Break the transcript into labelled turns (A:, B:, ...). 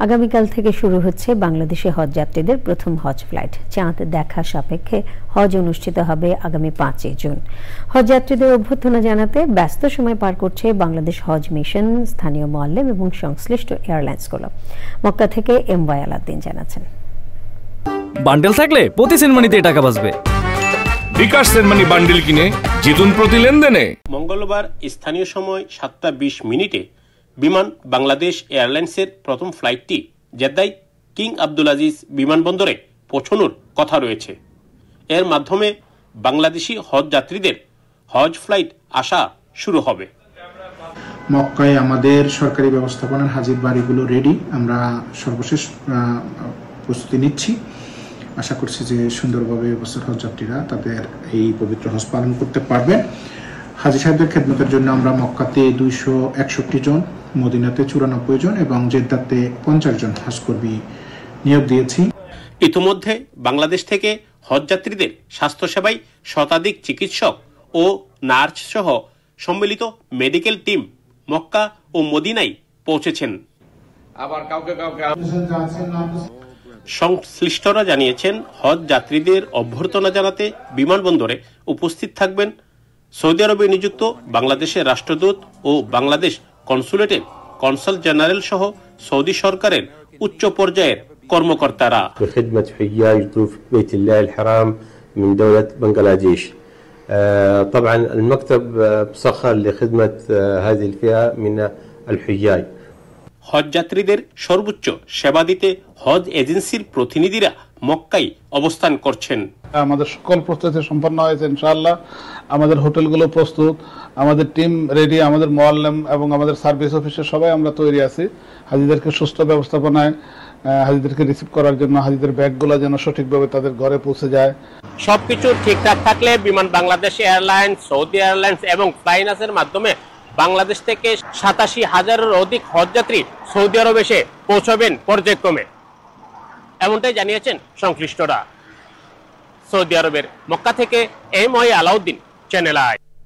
A: আগামীকাল থেকে শুরু হচ্ছে বাংলাদেশে হজ যাত্রীদের প্রথম হজ ফ্লাইট। চাঁদ দেখা সাপেক্ষে হজ অনুষ্ঠিত হবে আগামী 5 জুন। হজ যাত্রীদের অভ্যর্থনা জানাতে ব্যস্ত সময় পার করছে বাংলাদেশ হজ মিশন, স্থানীয় মোয়াল্লেম এবং সংশ্লিষ্ট এয়ারলাইন্সগুলো। মক্কা থেকে এম.ওয়াই আলাউদ্দিন জানাচ্ছেন।
B: বান্ডেল থাকলে প্রতি সেনমানিতে টাকা বাঁচবে।
C: বিকাশ সেনমানি বান্ডেল কিনে জিতুন প্রতি লেনদেনে।
D: মঙ্গলবার স্থানীয় সময় 7:20 বিমান বাংলাদেশ এয়ারলাইন্সের প্রথম ফ্লাইটটি জেদ্দায় কিং আব্দুল আজিজ বিমানবন্দরে পৌঁছানোর কথা রয়েছে। এর মাধ্যমে বাংলাদেশি হজ যাত্রীদের হজ ফ্লাইট আসা শুরু হবে।
E: মক্কায় আমাদের সরকারি ব্যবস্থাপনার হাজির বাড়িগুলো রেডি, আমরা সর্বশেষ প্রস্তুতি নিচ্ছি। আশা করছি যে সুন্দরভাবে এবছর হজ যাত্রীরা তাদের এই পবিত্র হজ পালন করতে পারবেন। হাজী সাহেবদের খেদমতের জন্য আমরা মক্কাতে 261 জন, মদিনাতে 94 জন এবং জেদ্দাতে 50 জন হজকর্মী নিয়োগ দিয়েছি।
D: ইতিমধ্যে বাংলাদেশ থেকে হজ যাত্রীদের স্বাস্থ্যসেবায় শতাধিক চিকিৎসক ও নার্স সহ সম্মিলিত মেডিকেল টিম মক্কা ও মদিনায় পৌঁছেছেন।
F: আবার কাউকে
D: সংশ্লিষ্টরা জানিয়েছেন, হজ যাত্রীদের অভ্যর্থনা জানাতে বিমানবন্দরে উপস্থিত থাকবেন সৌদি আরবে নিযুক্ত বাংলাদেশের রাষ্ট্রদূত ও বাংলাদেশ কনসুলেটের কনসাল জেনারেল সহ সৌদি সরকারের উচ্চ পর্যায়ের কর্মকর্তারা।
G: خدمة حجاج ضيوف بيت الله الحرام من دولة بنغلاديش. طبعا المكتب مسخر لخدمة هذه الفئة من الحجاج.
D: হজ যাত্রীদের সর্বোচ্চ সেবা দিতে হজ এজেন্সির প্রতিনিধিরা মক্কায় অবস্থান করছেন।
H: আমাদের সকল প্রস্তুতি সম্পন্ন হয়েছে ইনশাআল্লাহ। আমাদের হোটেলগুলো প্রস্তুত, আমাদের টিম রেডি, আমাদের মোয়াল্লেম এবং আমাদের সার্ভিস অফিসের সবাই আমরা তৈরি আছি হাজিদেরকে সুস্থ ব্যবস্থাপনায়, হাজিদেরকে রিসিভ করার জন্য, হাজিদের ব্যাগগুলো যেন সঠিকভাবে তাদের ঘরে পৌঁছে যায়।
D: সবকিছু ঠিকঠাক থাকলে বিমান বাংলাদেশ এয়ারলাইন্স, সৌদি এয়ারলাইন্স এবং ফ্লাইনাসের মাধ্যমে বাংলাদেশ থেকে 87,000-এর অধিক হজযাত্রী সৌদি আরব এসে পৌঁছবেন পর্যায়ক্রমে, এমনটাই জানিয়েছেন সংশ্লিষ্টরা। সৌদি আরবের মক্কা থেকে এম.ওয়াই আলাউদ্দিন, চ্যানেল আই।